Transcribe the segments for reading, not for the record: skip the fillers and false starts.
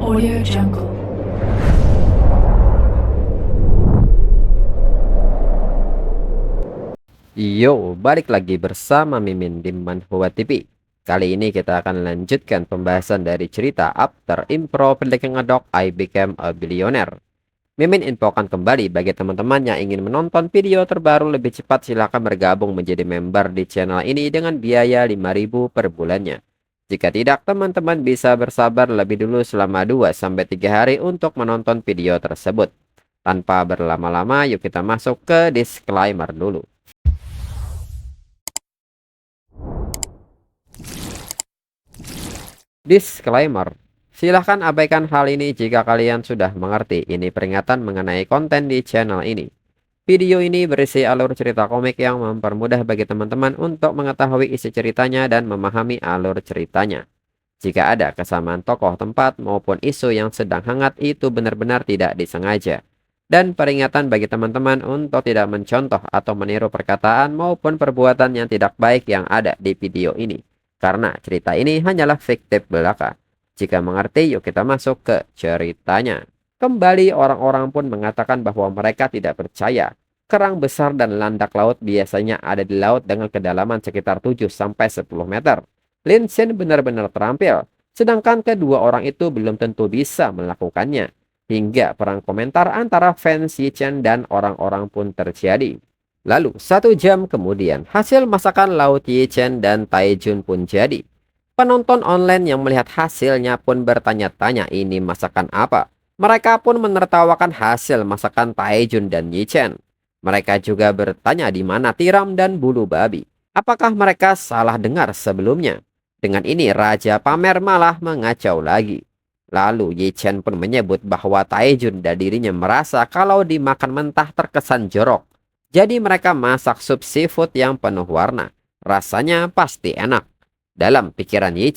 Audio Jungle. Yo, balik lagi bersama Mimin di Manhwa TV. Kali ini kita akan lanjutkan pembahasan dari cerita After Improv Pelikan Ngedok I Became a Billionaire. Mimin infokan kembali bagi teman-teman yang ingin menonton video terbaru lebih cepat, silahkan bergabung menjadi member di channel ini dengan biaya 5.000 per bulannya. Jika tidak, teman-teman bisa bersabar lebih dulu selama 2-3 hari untuk menonton video tersebut. Tanpa berlama-lama, yuk kita masuk ke disclaimer dulu. Disclaimer. Silahkan abaikan hal ini jika kalian sudah mengerti. Ini peringatan mengenai konten di channel ini. Video ini berisi alur cerita komik yang mempermudah bagi teman-teman untuk mengetahui isi ceritanya dan memahami alur ceritanya. Jika ada kesamaan tokoh, tempat, maupun isu yang sedang hangat, itu benar-benar tidak disengaja. Dan peringatan bagi teman-teman untuk tidak mencontoh atau meniru perkataan maupun perbuatan yang tidak baik yang ada di video ini. Karena cerita ini hanyalah fiktif belaka. Jika mengerti, yuk kita masuk ke ceritanya. Kembali orang-orang pun mengatakan bahwa mereka tidak percaya. Kerang besar dan landak laut biasanya ada di laut dengan kedalaman sekitar 7-10 meter. Lin Xin benar-benar terampil, sedangkan kedua orang itu belum tentu bisa melakukannya. Hingga perang komentar antara fans Yi Chen dan orang-orang pun terjadi. Lalu, 1 jam kemudian, hasil masakan laut Yi Chen dan Tai Jun pun jadi. Penonton online yang melihat hasilnya pun bertanya-tanya ini masakan apa. Mereka pun menertawakan hasil masakan Tai Jun dan Yi Chen. Mereka juga bertanya di mana tiram dan bulu babi. Apakah mereka salah dengar sebelumnya? Dengan ini, Raja Pamer malah mengacau lagi. Lalu Yi Chen pun menyebut bahwa Tai Jun dan dirinya merasa kalau dimakan mentah terkesan jorok. Jadi mereka masak sup seafood yang penuh warna. Rasanya pasti enak. Dalam pikiran Yi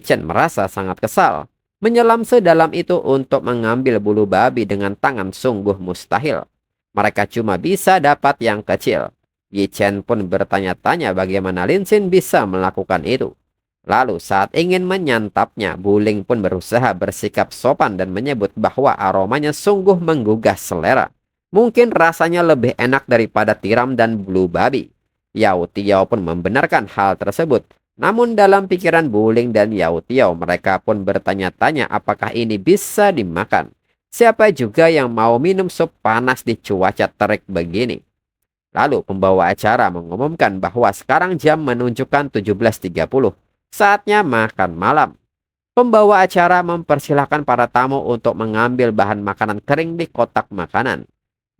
Chen merasa sangat kesal. Menyelam sedalam itu untuk mengambil bulu babi dengan tangan sungguh mustahil. Mereka cuma bisa dapat yang kecil. Yi Chen pun bertanya-tanya bagaimana Lin Xin bisa melakukan itu. Lalu saat ingin menyantapnya, Buling pun berusaha bersikap sopan dan menyebut bahwa aromanya sungguh menggugah selera. Mungkin rasanya lebih enak daripada tiram dan bulu babi. Yao Tiao pun membenarkan hal tersebut. Namun dalam pikiran Buling dan Yao Tiao, mereka pun bertanya-tanya apakah ini bisa dimakan. Siapa juga yang mau minum sup panas di cuaca terik begini? Lalu pembawa acara mengumumkan bahwa sekarang jam menunjukkan 17.30. Saatnya makan malam. Pembawa acara mempersilahkan para tamu untuk mengambil bahan makanan kering di kotak makanan.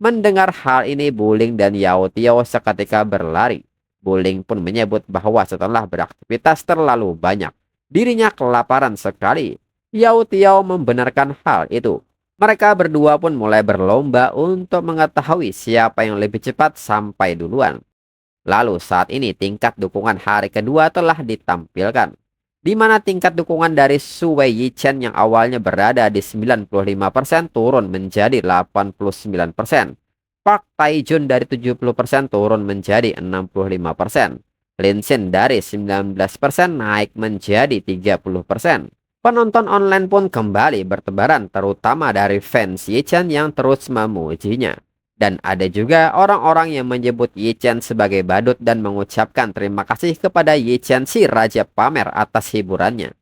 Mendengar hal ini, Buling dan Yao Tiao seketika berlari. Buling pun menyebut bahwa setelah beraktivitas terlalu banyak, dirinya kelaparan sekali. Yao Tiao membenarkan hal itu. Mereka berdua pun mulai berlomba untuk mengetahui siapa yang lebih cepat sampai duluan. Lalu saat ini tingkat dukungan hari kedua telah ditampilkan, di mana tingkat dukungan dari Su Wei Yi Chen yang awalnya berada di 95% turun menjadi 89%. Park Tai Jun dari 70% turun menjadi 65%. Lin Xin dari 19% naik menjadi 30%. Penonton online pun kembali bertebaran, terutama dari fans Yi Chen yang terus memujinya. Dan ada juga orang-orang yang menyebut Yi Chen sebagai badut dan mengucapkan terima kasih kepada Yi Chen si Raja Pamer atas hiburannya.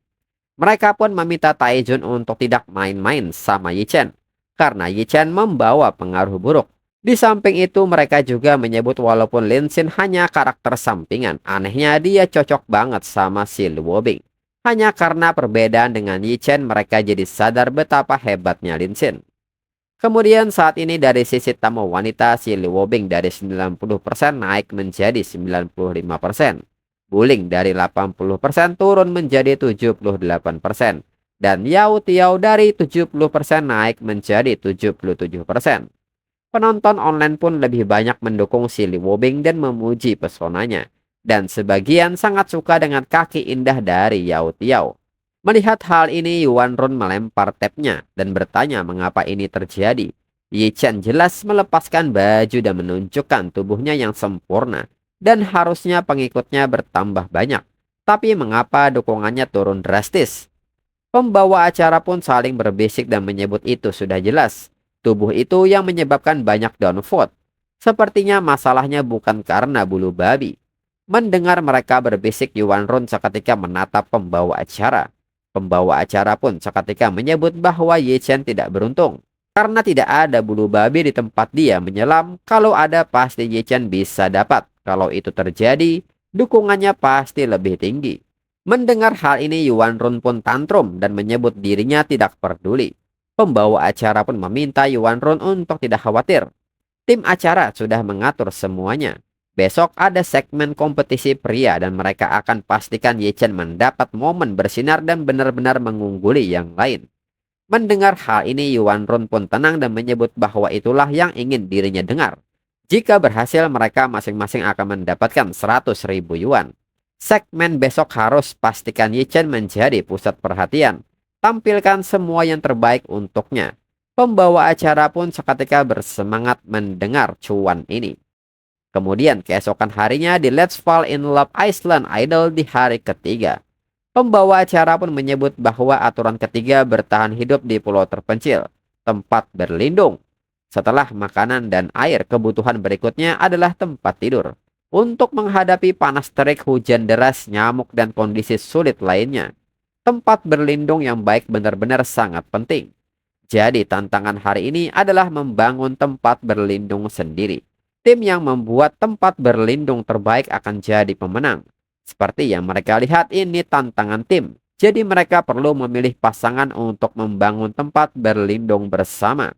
Mereka pun meminta Tai Jun untuk tidak main-main sama Yi Chen, karena Yi Chen membawa pengaruh buruk. Di samping itu mereka juga menyebut walaupun Lin Xin hanya karakter sampingan, anehnya dia cocok banget sama si Luo Bing. Hanya karena perbedaan dengan Yi Chen, mereka jadi sadar betapa hebatnya Lin Xin. Kemudian saat ini dari sisi tamu wanita, si Luo Bing dari 90% naik menjadi 95%. Buling dari 80% turun menjadi 78%. Dan Yao Tiao dari 70% naik menjadi 77%. Penonton online pun lebih banyak mendukung si Luo Bing dan memuji pesonanya. Dan sebagian sangat suka dengan kaki indah dari Yao Tiao. Melihat hal ini, Yuan Run melempar tabnya dan bertanya mengapa ini terjadi. Yi Chen jelas melepaskan baju dan menunjukkan tubuhnya yang sempurna. Dan harusnya pengikutnya bertambah banyak. Tapi mengapa dukungannya turun drastis? Pembawa acara pun saling berbisik dan menyebut itu sudah jelas. Tubuh itu yang menyebabkan banyak downvote. Sepertinya masalahnya bukan karena bulu babi. Mendengar mereka berbisik, Yuan Run seketika menatap pembawa acara. Pembawa acara pun seketika menyebut bahwa Ye Chen tidak beruntung. Karena tidak ada bulu babi di tempat dia menyelam, kalau ada pasti Ye Chen bisa dapat. Kalau itu terjadi, dukungannya pasti lebih tinggi. Mendengar hal ini, Yuan Run pun tantrum dan menyebut dirinya tidak peduli. Pembawa acara pun meminta Yuan Run untuk tidak khawatir. Tim acara sudah mengatur semuanya. Besok ada segmen kompetisi pria dan mereka akan pastikan Ye Chen mendapat momen bersinar dan benar-benar mengungguli yang lain. Mendengar hal ini, Yuan Run pun tenang dan menyebut bahwa itulah yang ingin dirinya dengar. Jika berhasil, mereka masing-masing akan mendapatkan 100.000 yuan. Segmen besok harus pastikan Ye Chen menjadi pusat perhatian. Tampilkan semua yang terbaik untuknya. Pembawa acara pun seketika bersemangat mendengar cuan ini. Kemudian keesokan harinya di Let's Fall in Love Island Idol di hari ketiga. Pembawa acara pun menyebut bahwa aturan ketiga bertahan hidup di pulau terpencil, tempat berlindung. Setelah makanan dan air, kebutuhan berikutnya adalah tempat tidur. Untuk menghadapi panas terik, hujan deras, nyamuk, dan kondisi sulit lainnya, tempat berlindung yang baik benar-benar sangat penting. Jadi tantangan hari ini adalah membangun tempat berlindung sendiri. Tim yang membuat tempat berlindung terbaik akan jadi pemenang. Seperti yang mereka lihat, ini tantangan tim. Jadi mereka perlu memilih pasangan untuk membangun tempat berlindung bersama.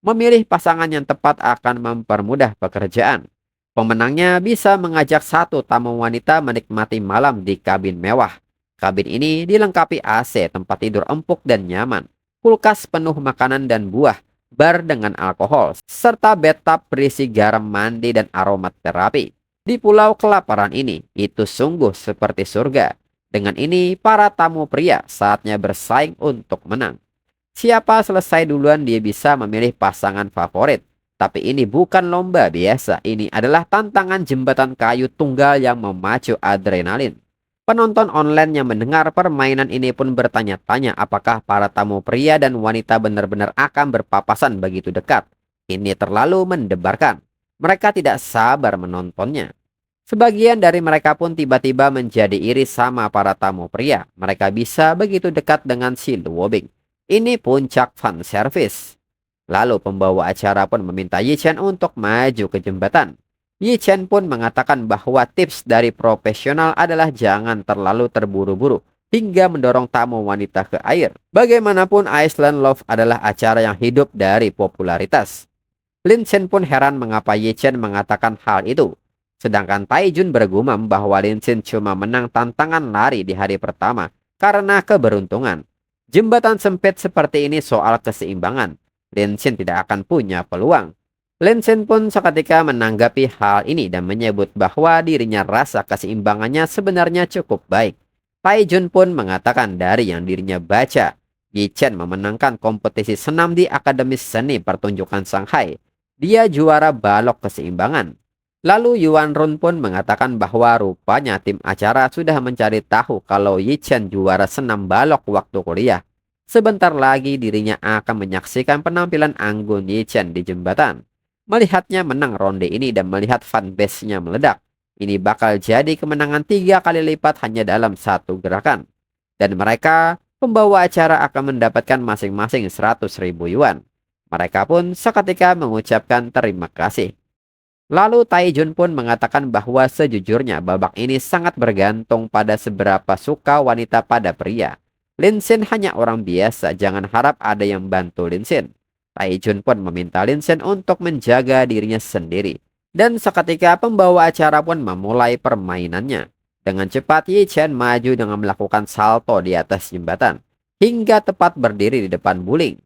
Memilih pasangan yang tepat akan mempermudah pekerjaan. Pemenangnya bisa mengajak satu tamu wanita menikmati malam di kabin mewah. Kabin ini dilengkapi AC, tempat tidur empuk dan nyaman, kulkas penuh makanan dan buah, bar dengan alkohol, serta bathtub berisi garam mandi dan aromaterapi. Di pulau kelaparan ini, itu sungguh seperti surga. Dengan ini, para tamu pria saatnya bersaing untuk menang. Siapa selesai duluan dia bisa memilih pasangan favorit. Tapi ini bukan lomba biasa, ini adalah tantangan jembatan kayu tunggal yang memacu adrenalin. Penonton online yang mendengar permainan ini pun bertanya-tanya apakah para tamu pria dan wanita benar-benar akan berpapasan begitu dekat. Ini terlalu mendebarkan. Mereka tidak sabar menontonnya. Sebagian dari mereka pun tiba-tiba menjadi iri sama para tamu pria. Mereka bisa begitu dekat dengan si Luobing. Ini puncak fan service. Lalu pembawa acara pun meminta Ye Chen untuk maju ke jembatan. Ye Chen pun mengatakan bahwa tips dari profesional adalah jangan terlalu terburu-buru hingga mendorong tamu wanita ke air. Bagaimanapun Island Love adalah acara yang hidup dari popularitas. Lin Chen pun heran mengapa Ye Chen mengatakan hal itu. Sedangkan Tai Jun bergumam bahwa Lin Chen cuma menang tantangan lari di hari pertama karena keberuntungan. Jembatan sempit seperti ini soal keseimbangan. Lin Chen tidak akan punya peluang. Lin Chen pun seketika menanggapi hal ini dan menyebut bahwa dirinya rasa keseimbangannya sebenarnya cukup baik. Tai Jun pun mengatakan dari yang dirinya baca, Ye Chen memenangkan kompetisi senam di Akademi Seni Pertunjukan Shanghai. Dia juara balok keseimbangan. Lalu Yuan Run pun mengatakan bahwa rupanya tim acara sudah mencari tahu kalau Ye Chen juara senam balok waktu kuliah. Sebentar lagi dirinya akan menyaksikan penampilan anggun Ye Chen di jembatan. Melihatnya menang ronde ini dan melihat fanbase-nya meledak. Ini bakal jadi kemenangan 3 kali lipat hanya dalam satu gerakan. Dan mereka, pembawa acara akan mendapatkan masing-masing 100.000 yuan. Mereka pun seketika mengucapkan terima kasih. Lalu Tai Jun pun mengatakan bahwa sejujurnya babak ini sangat bergantung pada seberapa suka wanita pada pria. Lin Xin hanya orang biasa, jangan harap ada yang bantu Lin Xin. Tai Jun pun meminta Lin Xin untuk menjaga dirinya sendiri. Dan seketika pembawa acara pun memulai permainannya. Dengan cepat Ye Chen maju dengan melakukan salto di atas jembatan. Hingga tepat berdiri di depan Buling.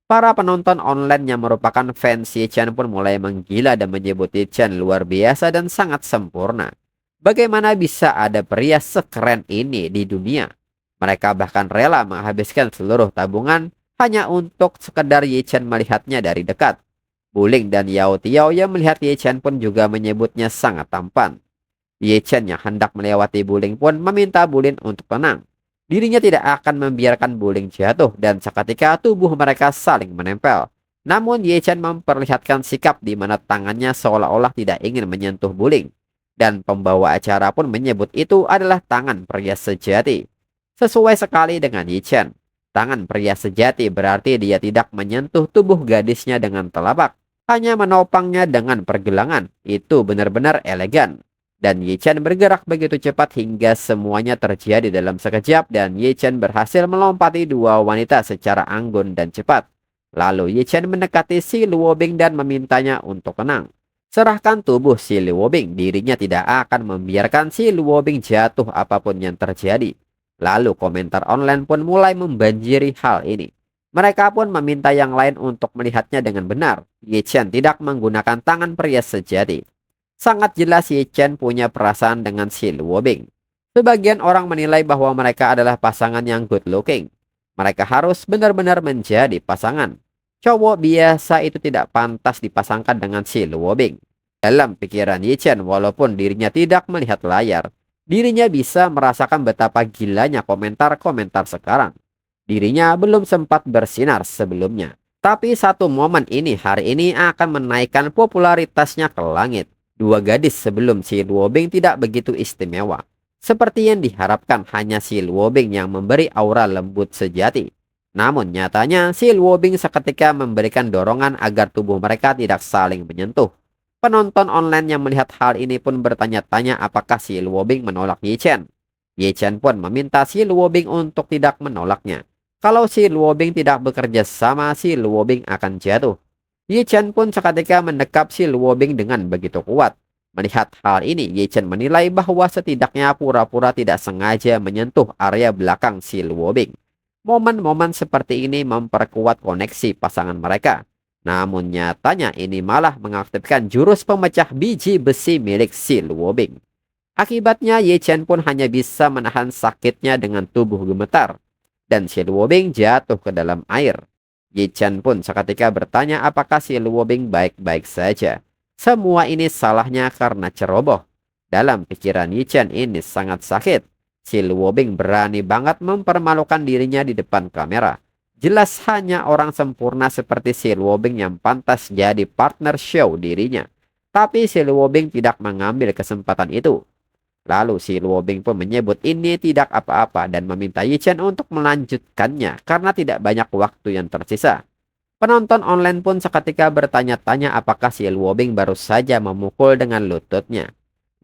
Para penonton online yang merupakan fans Ye Chen pun mulai menggila dan menyebut Ye Chen luar biasa dan sangat sempurna. Bagaimana bisa ada pria sekeren ini di dunia? Mereka bahkan rela menghabiskan seluruh tabungan hanya untuk sekedar Ye Chen melihatnya dari dekat. Buling dan Yao Tiao yang melihat Ye Chen pun juga menyebutnya sangat tampan. Ye Chen yang hendak melewati Buling pun meminta Buling untuk tenang. Dirinya tidak akan membiarkan Buling jatuh dan seketika tubuh mereka saling menempel. Namun Ye Chen memperlihatkan sikap di mana tangannya seolah-olah tidak ingin menyentuh Buling. Dan pembawa acara pun menyebut itu adalah tangan pria sejati. Sesuai sekali dengan Ye Chen. Tangan pria sejati berarti dia tidak menyentuh tubuh gadisnya dengan telapak. Hanya menopangnya dengan pergelangan. Itu benar-benar elegan. Dan Ye Chen bergerak begitu cepat hingga semuanya terjadi dalam sekejap dan Ye Chen berhasil melompati dua wanita secara anggun dan cepat. Lalu Ye Chen mendekati si Luo Bing dan memintanya untuk tenang. Serahkan tubuh si Luo Bing, dirinya tidak akan membiarkan si Luo Bing jatuh apapun yang terjadi. Lalu komentar online pun mulai membanjiri hal ini. Mereka pun meminta yang lain untuk melihatnya dengan benar. Ye Chen tidak menggunakan tangan pria sejati. Sangat jelas Ye Chen punya perasaan dengan si Luo Bing. Sebagian orang menilai bahwa mereka adalah pasangan yang good looking. Mereka harus benar-benar menjadi pasangan. Cowok biasa itu tidak pantas dipasangkan dengan si Luo Bing. Dalam pikiran Ye Chen, walaupun dirinya tidak melihat layar, dirinya bisa merasakan betapa gilanya komentar-komentar sekarang. Dirinya belum sempat bersinar sebelumnya. Tapi satu momen ini hari ini akan menaikkan popularitasnya ke langit. Dua gadis sebelum si Luo Bing tidak begitu istimewa. Seperti yang diharapkan hanya si Luo Bing yang memberi aura lembut sejati. Namun nyatanya si Luo Bing seketika memberikan dorongan agar tubuh mereka tidak saling menyentuh. Penonton online yang melihat hal ini pun bertanya-tanya apakah si Luo Bing menolak Ye Chen. Ye Chen pun meminta si Luo Bing untuk tidak menolaknya. Kalau si Luo Bing tidak bekerja sama, si Luo Bing akan jatuh. Ye Chen pun seketika mendekap si Luo Bing dengan begitu kuat. Melihat hal ini, Ye Chen menilai bahwa setidaknya pura-pura tidak sengaja menyentuh area belakang si Luo Bing. Momen-momen seperti ini memperkuat koneksi pasangan mereka. Namun nyatanya ini malah mengaktifkan jurus pemecah biji besi milik si Luo Bing. Akibatnya Ye Chen pun hanya bisa menahan sakitnya dengan tubuh gemetar. Dan si Luo Bing jatuh ke dalam air. Ye Chen pun seketika bertanya apakah si Luo Bing baik-baik saja. Semua ini salahnya karena ceroboh. Dalam pikiran Ye Chen ini sangat sakit. Si Luo Bing berani banget mempermalukan dirinya di depan kamera. Jelas hanya orang sempurna seperti si Luo Bing yang pantas jadi partner show dirinya. Tapi si Luo Bing tidak mengambil kesempatan itu. Lalu si Luo Bing pun menyebut ini tidak apa-apa dan meminta Ye Chen untuk melanjutkannya karena tidak banyak waktu yang tersisa. Penonton online pun seketika bertanya-tanya apakah si Luo Bing baru saja memukul dengan lututnya.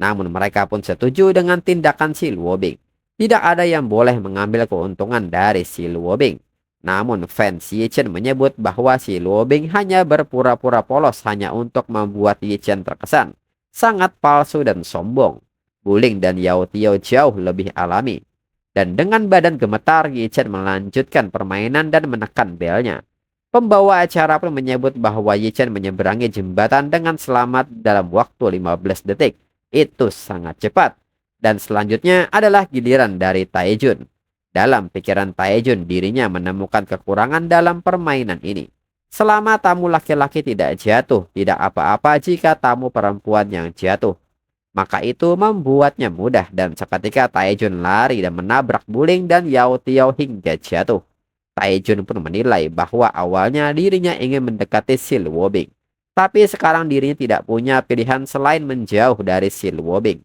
Namun mereka pun setuju dengan tindakan si Luo Bing. Tidak ada yang boleh mengambil keuntungan dari si Luo Bing. Namun fans Ye Chen menyebut bahwa si Luo Bing hanya berpura-pura polos hanya untuk membuat Ye Chen terkesan sangat palsu dan sombong. Buling dan Yao Tiao jauh lebih alami. Dan dengan badan gemetar, Ye Chen melanjutkan permainan dan menekan belnya. Pembawa acara pun menyebut bahwa Ye Chen menyeberangi jembatan dengan selamat dalam waktu 15 detik. Itu sangat cepat. Dan selanjutnya adalah giliran dari Taejun. Dalam pikiran Taejun, dirinya menemukan kekurangan dalam permainan ini. Selama tamu laki-laki tidak jatuh, tidak apa-apa jika tamu perempuan yang jatuh. Maka itu membuatnya mudah dan seketika Taejun lari dan menabrak Buling dan Yao Tiao hingga jatuh. Taejun pun menilai bahwa awalnya dirinya ingin mendekati si Luo Bing. Tapi sekarang dirinya tidak punya pilihan selain menjauh dari si Luo Bing.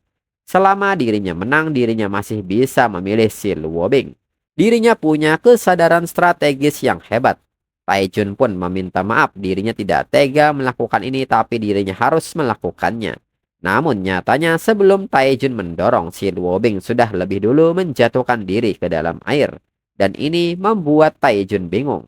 Selama dirinya menang, dirinya masih bisa memilih si Luo Bing. Dirinya punya kesadaran strategis yang hebat. Taejun pun meminta maaf, dirinya tidak tega melakukan ini tapi dirinya harus melakukannya. Namun nyatanya sebelum Taejun mendorong, si Luo Bing sudah lebih dulu menjatuhkan diri ke dalam air. Dan ini membuat Taejun bingung.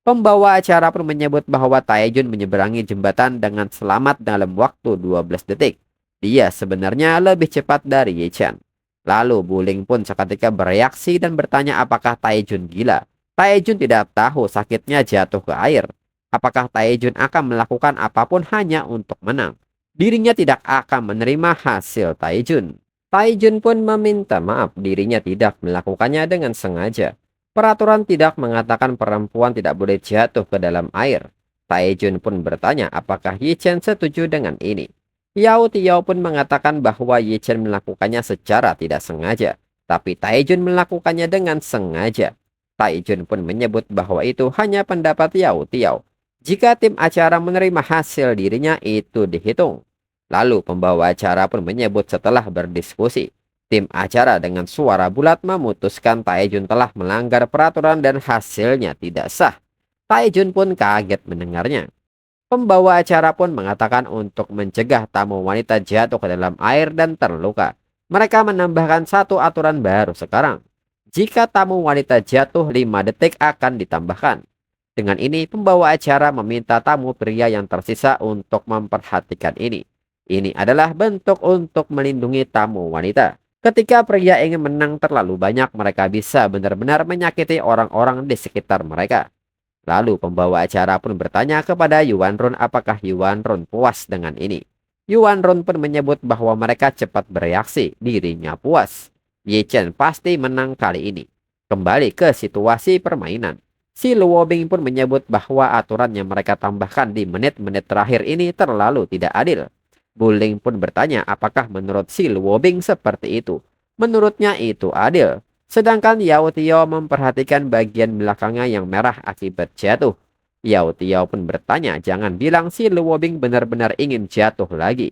Pembawa acara pun menyebut bahwa Taejun menyeberangi jembatan dengan selamat dalam waktu 12 detik. Dia sebenarnya lebih cepat dari Ye Chen. Lalu Buling pun seketika bereaksi dan bertanya apakah Taejun gila. Taejun tidak tahu sakitnya jatuh ke air. Apakah Taejun akan melakukan apapun hanya untuk menang. Dirinya tidak akan menerima hasil Taejun. Taejun pun meminta maaf, dirinya tidak melakukannya dengan sengaja. Peraturan tidak mengatakan perempuan tidak boleh jatuh ke dalam air. Taejun pun bertanya apakah Ye Chen setuju dengan ini. Yao Tiao pun mengatakan bahwa Ye Chen melakukannya secara tidak sengaja. Tapi Taejun melakukannya dengan sengaja. Taejun pun menyebut bahwa itu hanya pendapat Yao Tiao. Jika tim acara menerima hasil dirinya itu dihitung. Lalu pembawa acara pun menyebut setelah berdiskusi. Tim acara dengan suara bulat memutuskan Taejun telah melanggar peraturan dan hasilnya tidak sah. Taejun pun kaget mendengarnya. Pembawa acara pun mengatakan untuk mencegah tamu wanita jatuh ke dalam air dan terluka. Mereka menambahkan satu aturan baru sekarang. Jika tamu wanita jatuh 5 detik akan ditambahkan. Dengan ini pembawa acara meminta tamu pria yang tersisa untuk memperhatikan ini. Ini adalah bentuk untuk melindungi tamu wanita. Ketika pria ingin menang terlalu banyak, mereka bisa benar-benar menyakiti orang-orang di sekitar mereka. Lalu pembawa acara pun bertanya kepada Yuan Run apakah Yuan Run puas dengan ini. Yuan Run pun menyebut bahwa mereka cepat bereaksi, dirinya puas. Ye Chen pasti menang kali ini. Kembali ke situasi permainan. Si Luo Bing pun menyebut bahwa aturan yang mereka tambahkan di menit-menit terakhir ini terlalu tidak adil. Buling pun bertanya apakah menurut si Luo Bing seperti itu. Menurutnya itu adil. Sedangkan Yao Tiao memperhatikan bagian belakangnya yang merah akibat jatuh. Yao Tiao pun bertanya jangan bilang si Luo Bing benar-benar ingin jatuh lagi.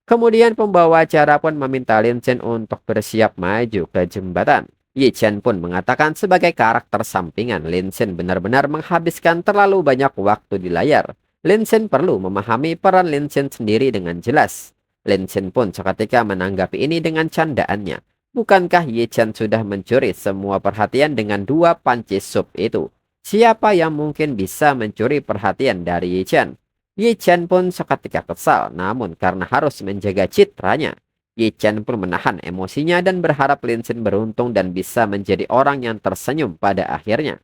Kemudian pembawa acara pun meminta Lin Chen untuk bersiap maju ke jembatan. Ye Chen pun mengatakan sebagai karakter sampingan Lin Chen benar-benar menghabiskan terlalu banyak waktu di layar. Lin Chen perlu memahami peran Lin Chen sendiri dengan jelas. Lin Chen pun seketika menanggapi ini dengan candaannya. Bukankah Ye Chen sudah mencuri semua perhatian dengan 2 panci sup itu? Siapa yang mungkin bisa mencuri perhatian dari Ye Chen? Ye Chen pun seketika kesal, namun karena harus menjaga citranya, Ye Chen pun menahan emosinya dan berharap Lin Chen beruntung dan bisa menjadi orang yang tersenyum pada akhirnya.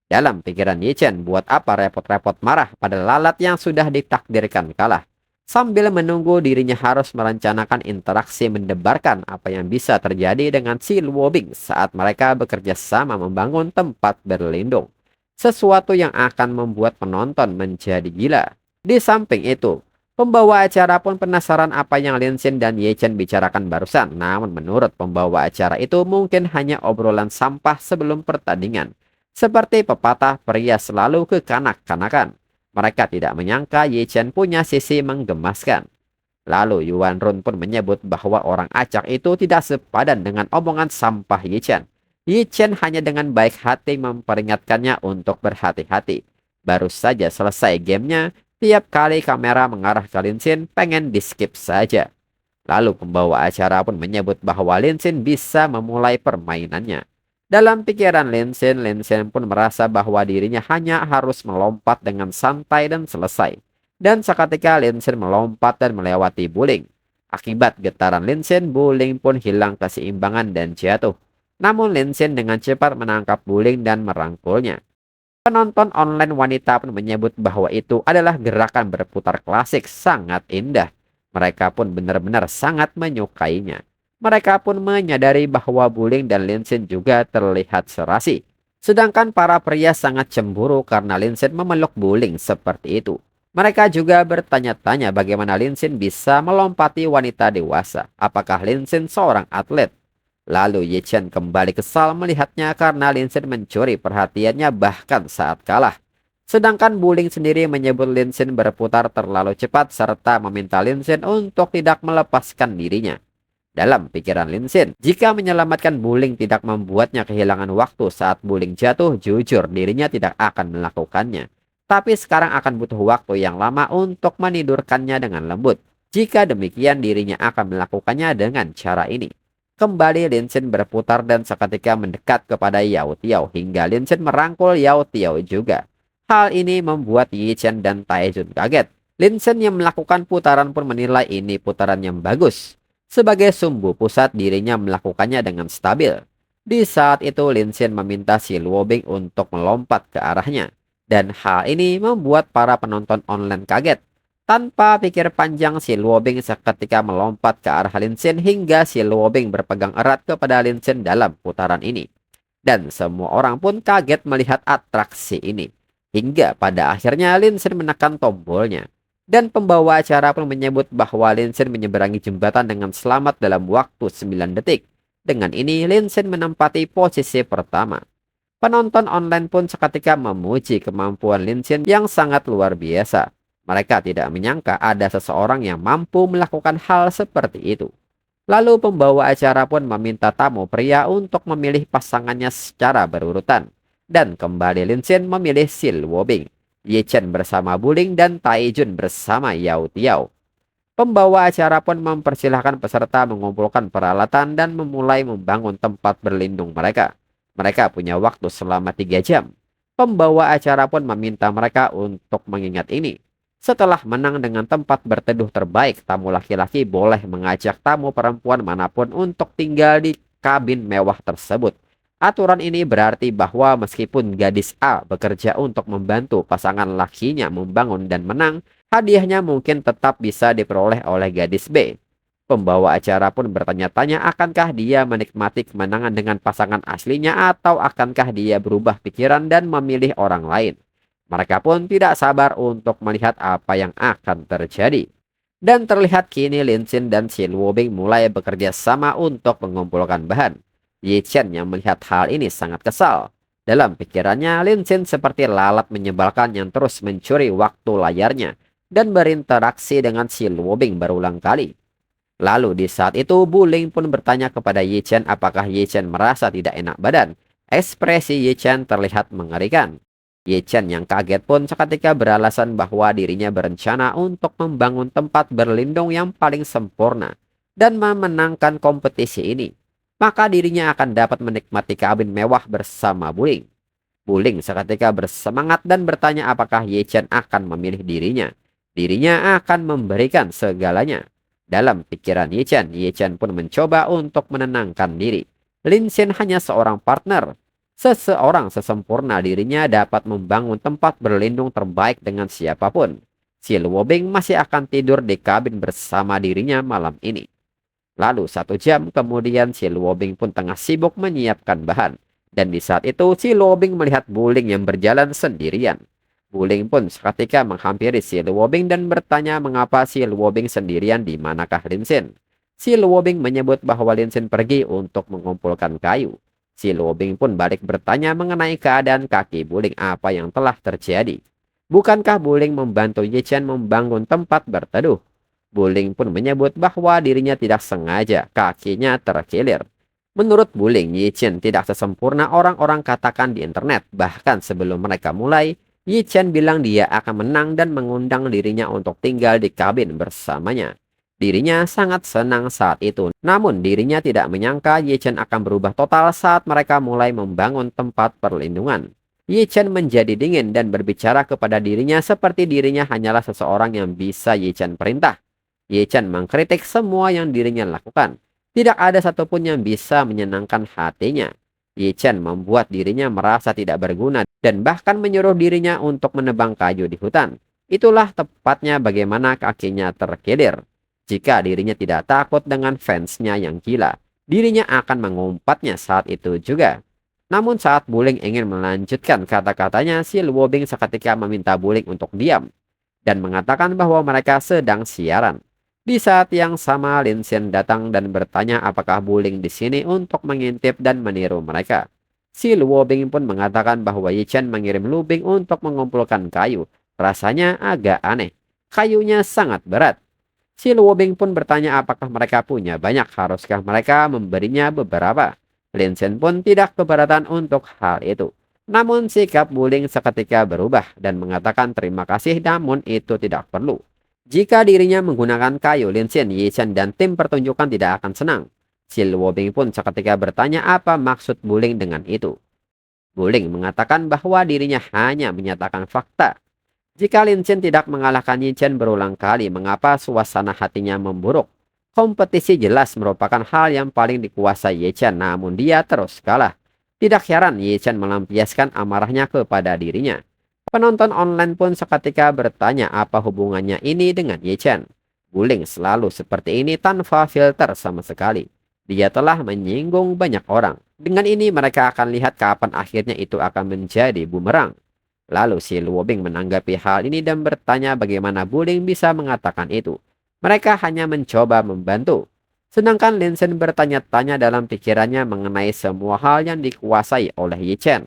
Dalam pikiran Ye Chen, buat apa repot-repot marah pada lalat yang sudah ditakdirkan kalah? Sambil menunggu dirinya harus merencanakan interaksi mendebarkan apa yang bisa terjadi dengan si Luo Bing saat mereka bekerja sama membangun tempat berlindung. Sesuatu yang akan membuat penonton menjadi gila. Di samping itu, pembawa acara pun penasaran apa yang Lin Xin dan Ye Chen bicarakan barusan. Namun menurut pembawa acara itu mungkin hanya obrolan sampah sebelum pertandingan. Seperti pepatah pria selalu kekanak-kanakan. Mereka tidak menyangka Ye Chen punya sisi menggemaskan. Lalu Yuan Run pun menyebut bahwa orang acak itu tidak sepadan dengan omongan sampah Ye Chen. Ye Chen hanya dengan baik hati memperingatkannya untuk berhati-hati. Baru saja selesai gamenya, tiap kali kamera mengarah ke Lin Xin pengen di skip saja. Lalu pembawa acara pun menyebut bahwa Lin Xin bisa memulai permainannya. Dalam pikiran Lin Xin pun merasa bahwa dirinya hanya harus melompat dengan santai dan selesai. Dan seketika Lin Xin melompat dan melewati Buling. Akibat getaran Lin Xin, Buling pun hilang keseimbangan dan jatuh. Namun Lin Xin dengan cepat menangkap Buling dan merangkulnya. Penonton online wanita pun menyebut bahwa itu adalah gerakan berputar klasik sangat indah. Mereka pun benar-benar sangat menyukainya. Mereka pun menyadari bahwa Buling dan Lin Xin juga terlihat serasi. Sedangkan para pria sangat cemburu karena Lin Xin memeluk Buling seperti itu. Mereka juga bertanya-tanya bagaimana Lin Xin bisa melompati wanita dewasa. Apakah Lin Xin seorang atlet? Lalu Ye Chen kembali kesal melihatnya karena Lin Xin mencuri perhatiannya bahkan saat kalah. Sedangkan Buling sendiri menyebut Lin Xin berputar terlalu cepat serta meminta Lin Xin untuk tidak melepaskan dirinya. Dalam pikiran Lin Xin, jika menyelamatkan Buling tidak membuatnya kehilangan waktu saat Buling jatuh, jujur dirinya tidak akan melakukannya. Tapi sekarang akan butuh waktu yang lama untuk menidurkannya dengan lembut. Jika demikian dirinya akan melakukannya dengan cara ini. Kembali Lin Xin berputar dan seketika mendekat kepada Yao Tiao hingga Lin Xin merangkul Yao Tiao juga. Hal ini membuat Ye Chen dan Taejun kaget. Lin Xin yang melakukan putaran pun menilai ini putaran yang bagus. Sebagai sumbu pusat dirinya melakukannya dengan stabil. Di saat itu Lin Xin meminta si Luo Bing untuk melompat ke arahnya. Dan hal ini membuat para penonton online kaget. Tanpa pikir panjang si Luo Bing seketika melompat ke arah Lin Xin hingga si Luo Bing berpegang erat kepada Lin Xin dalam putaran ini. Dan semua orang pun kaget melihat atraksi ini. Hingga pada akhirnya Lin Xin menekan tombolnya. Dan pembawa acara pun menyebut bahwa Lin Xin menyeberangi jembatan dengan selamat dalam waktu 9 detik. Dengan ini, Lin Xin menempati posisi pertama. Penonton online pun seketika memuji kemampuan Lin Xin yang sangat luar biasa. Mereka tidak menyangka ada seseorang yang mampu melakukan hal seperti itu. Lalu pembawa acara pun meminta tamu pria untuk memilih pasangannya secara berurutan. Dan kembali Lin Xin memilih Sil Wobing, Ye Chen bersama Buling, dan Tai Jun bersama Yao Tiao. Pembawa acara pun mempersilahkan peserta mengumpulkan peralatan dan memulai membangun tempat berlindung mereka. Mereka punya waktu selama 3 jam. Pembawa acara pun meminta mereka untuk mengingat ini. Setelah menang dengan tempat berteduh terbaik, tamu laki-laki boleh mengajak tamu perempuan manapun untuk tinggal di kabin mewah tersebut. Aturan ini berarti bahwa meskipun gadis A bekerja untuk membantu pasangan lakinya membangun dan menang, hadiahnya mungkin tetap bisa diperoleh oleh gadis B. Pembawa acara pun bertanya-tanya akankah dia menikmati kemenangan dengan pasangan aslinya atau akankah dia berubah pikiran dan memilih orang lain. Mereka pun tidak sabar untuk melihat apa yang akan terjadi. Dan terlihat kini Lin Xin dan Sil Wobing mulai bekerja sama untuk mengumpulkan bahan. Ye Chen yang melihat hal ini sangat kesal. Dalam pikirannya, Lin Xin seperti lalat menyebalkan yang terus mencuri waktu layarnya dan berinteraksi dengan Sil Wobing berulang kali. Lalu di saat itu Buling pun bertanya kepada Ye Chen apakah Ye Chen merasa tidak enak badan. Ekspresi Ye Chen terlihat mengerikan. Ye Chen yang kaget pun seketika beralasan bahwa dirinya berencana untuk membangun tempat berlindung yang paling sempurna dan memenangkan kompetisi ini. Maka dirinya akan dapat menikmati kabin mewah bersama Buling. Buling seketika bersemangat dan bertanya apakah Ye Chen akan memilih dirinya. Dirinya akan memberikan segalanya. Dalam pikiran Ye Chen pun mencoba untuk menenangkan diri. Lin Xin hanya seorang partner. Seseorang sesempurna dirinya dapat membangun tempat berlindung terbaik dengan siapapun. Sil Wobing masih akan tidur di kabin bersama dirinya malam ini. Lalu 1 jam kemudian Sil Wobing pun tengah sibuk menyiapkan bahan. Dan di saat itu Sil Wobing melihat Buling yang berjalan sendirian. Buling pun seketika menghampiri Sil Wobing dan bertanya mengapa Sil Wobing sendirian di manakah Lin Xin. Sil Wobing menyebut bahwa Lin Xin pergi untuk mengumpulkan kayu. Sil Wobing pun balik bertanya mengenai keadaan kaki Buling apa yang telah terjadi. Bukankah Buling membantu Ye Chen membangun tempat berteduh? Buling pun menyebut bahwa dirinya tidak sengaja kakinya terkilir. Menurut Buling, Ye Chen tidak sesempurna orang-orang katakan di internet. Bahkan sebelum mereka mulai, Ye Chen bilang dia akan menang dan mengundang dirinya untuk tinggal di kabin bersamanya. Dirinya sangat senang saat itu. Namun dirinya tidak menyangka Ye Chen akan berubah total saat mereka mulai membangun tempat perlindungan. Ye Chen menjadi dingin dan berbicara kepada dirinya seperti dirinya hanyalah seseorang yang bisa Ye Chen perintah. Ye Chen mengkritik semua yang dirinya lakukan. Tidak ada satupun yang bisa menyenangkan hatinya. Ye Chen membuat dirinya merasa tidak berguna dan bahkan menyuruh dirinya untuk menebang kayu di hutan. Itulah tepatnya bagaimana kakinya terkilir. Jika dirinya tidak takut dengan fansnya yang gila, dirinya akan mengumpatnya saat itu juga. Namun saat Buling ingin melanjutkan kata-katanya, Sil Wobing seketika meminta Buling untuk diam dan mengatakan bahwa mereka sedang siaran. Di saat yang sama, Lin Xin datang dan bertanya apakah Buling di sini untuk mengintip dan meniru mereka. Sil Wobing pun mengatakan bahwa Ye Chen mengirim Lubing untuk mengumpulkan kayu. Rasanya agak aneh. Kayunya sangat berat. Sil Wobing pun bertanya apakah mereka punya banyak, haruskah mereka memberinya beberapa. Lin Xin pun tidak keberatan untuk hal itu. Namun sikap Buling seketika berubah dan mengatakan terima kasih namun itu tidak perlu. Jika dirinya menggunakan kayu, Lin Xin, Ye Chen, dan tim pertunjukan tidak akan senang. Sil Wobing pun seketika bertanya apa maksud Buling dengan itu. Buling mengatakan bahwa dirinya hanya menyatakan fakta. Jika Lin Xin tidak mengalahkan Ye Chen berulang kali, mengapa suasana hatinya memburuk? Kompetisi jelas merupakan hal yang paling dikuasai Ye Chen, namun dia terus kalah. Tidak heran Ye Chen melampiaskan amarahnya kepada dirinya. Penonton online pun seketika bertanya apa hubungannya ini dengan Ye Chen. Buling selalu seperti ini tanpa filter sama sekali. Dia telah menyinggung banyak orang. Dengan ini mereka akan lihat kapan akhirnya itu akan menjadi bumerang. Lalu Sil Wobing menanggapi hal ini dan bertanya bagaimana Buling bisa mengatakan itu. Mereka hanya mencoba membantu. Sedangkan Lin Chen bertanya-tanya dalam pikirannya mengenai semua hal yang dikuasai oleh Yi Chen.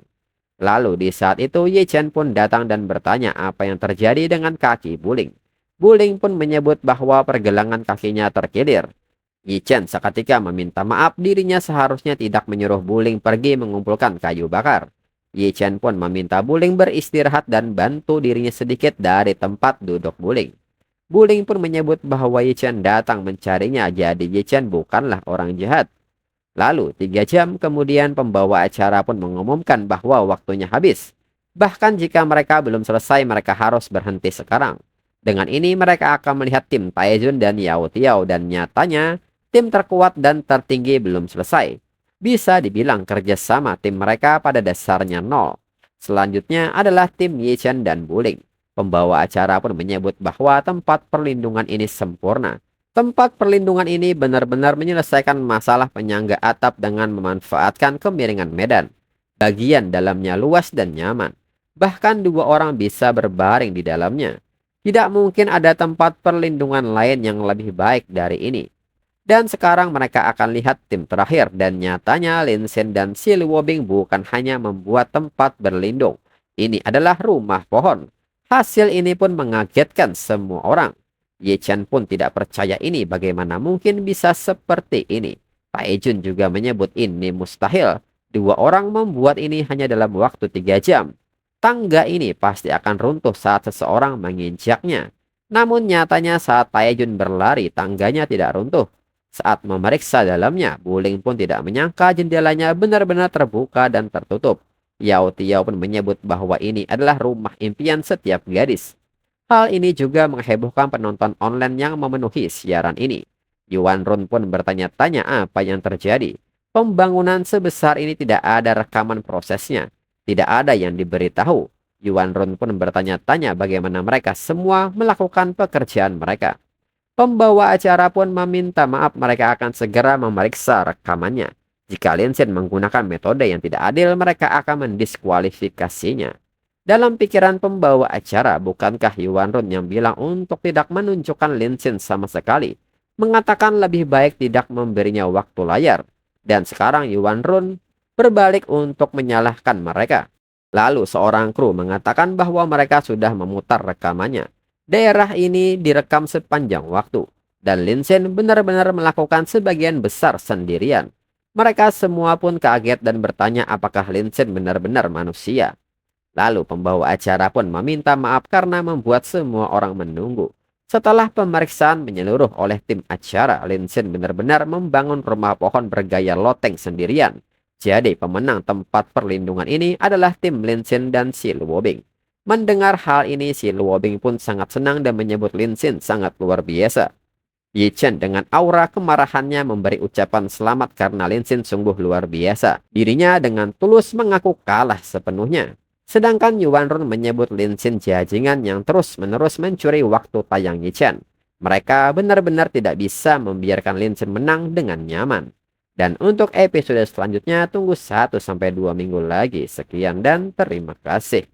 Lalu di saat itu Yi Chen pun datang dan bertanya apa yang terjadi dengan kaki Buling. Buling pun menyebut bahwa pergelangan kakinya terkilir. Yi Chen seketika meminta maaf, dirinya seharusnya tidak menyuruh Buling pergi mengumpulkan kayu bakar. Yi Chen pun meminta Buling beristirahat dan bantu dirinya sedikit dari tempat duduk Buling. Buling pun menyebut bahwa Yi Chen datang mencarinya, jadi Yi Chen bukanlah orang jahat. Lalu 3 jam kemudian pembawa acara pun mengumumkan bahwa waktunya habis. Bahkan jika mereka belum selesai, mereka harus berhenti sekarang. Dengan ini mereka akan melihat tim Taejun dan Yao Tiao, dan nyatanya tim terkuat dan tertinggi belum selesai. Bisa dibilang kerjasama tim mereka pada dasarnya nol. Selanjutnya adalah tim Yi Chen dan Buling. Pembawa acara pun menyebut bahwa tempat perlindungan ini sempurna. Tempat perlindungan ini benar-benar menyelesaikan masalah penyangga atap dengan memanfaatkan kemiringan medan. Bagian dalamnya luas dan nyaman. Bahkan 2 orang bisa berbaring di dalamnya. Tidak mungkin ada tempat perlindungan lain yang lebih baik dari ini. Dan sekarang mereka akan lihat tim terakhir, dan nyatanya Lin Chen dan Si Luobing bukan hanya membuat tempat berlindung. Ini adalah rumah pohon. Hasil ini pun mengagetkan semua orang. Ye Chen pun tidak percaya ini, bagaimana mungkin bisa seperti ini. Taejun juga menyebut ini mustahil. 2 orang membuat ini hanya dalam waktu 3 jam. Tangga ini pasti akan runtuh saat seseorang menginjaknya. Namun nyatanya saat Taejun berlari, tangganya tidak runtuh. Saat memeriksa dalamnya, Buling pun tidak menyangka jendelanya benar-benar terbuka dan tertutup. Yao Tiao pun menyebut bahwa ini adalah rumah impian setiap gadis. Hal ini juga menghebohkan penonton online yang memenuhi siaran ini. Yuan Run pun bertanya-tanya apa yang terjadi. Pembangunan sebesar ini tidak ada rekaman prosesnya. Tidak ada yang diberitahu. Yuan Run pun bertanya-tanya bagaimana mereka semua melakukan pekerjaan mereka. Pembawa acara pun meminta maaf, mereka akan segera memeriksa rekamannya. Jika Lin Chen menggunakan metode yang tidak adil, mereka akan mendiskualifikasinya. Dalam pikiran pembawa acara, bukankah Yuan Run yang bilang untuk tidak menunjukkan Lin Chen sama sekali? Mengatakan lebih baik tidak memberinya waktu layar. Dan sekarang Yuan Run berbalik untuk menyalahkan mereka. Lalu seorang kru mengatakan bahwa mereka sudah memutar rekamannya. Daerah ini direkam sepanjang waktu. Dan Lin Chen benar-benar melakukan sebagian besar sendirian. Mereka semua pun kaget dan bertanya apakah Lin Chen benar-benar manusia. Lalu pembawa acara pun meminta maaf karena membuat semua orang menunggu. Setelah pemeriksaan menyeluruh oleh tim acara, Lin Chen benar-benar membangun rumah pohon bergaya loteng sendirian. Jadi pemenang tempat perlindungan ini adalah tim Lin Chen dan Si Luobing. Mendengar hal ini, Si Luobing pun sangat senang dan menyebut Lin Chen sangat luar biasa. Yi Chen dengan aura kemarahannya memberi ucapan selamat karena Lin Chen sungguh luar biasa. Dirinya dengan tulus mengaku kalah sepenuhnya. Sedangkan Yuan Run menyebut Lin Chen jajingan yang terus-menerus mencuri waktu tayang Yi Chen. Mereka benar-benar tidak bisa membiarkan Lin Chen menang dengan nyaman. Dan untuk episode selanjutnya tunggu 1-2 minggu lagi. Sekian dan terima kasih.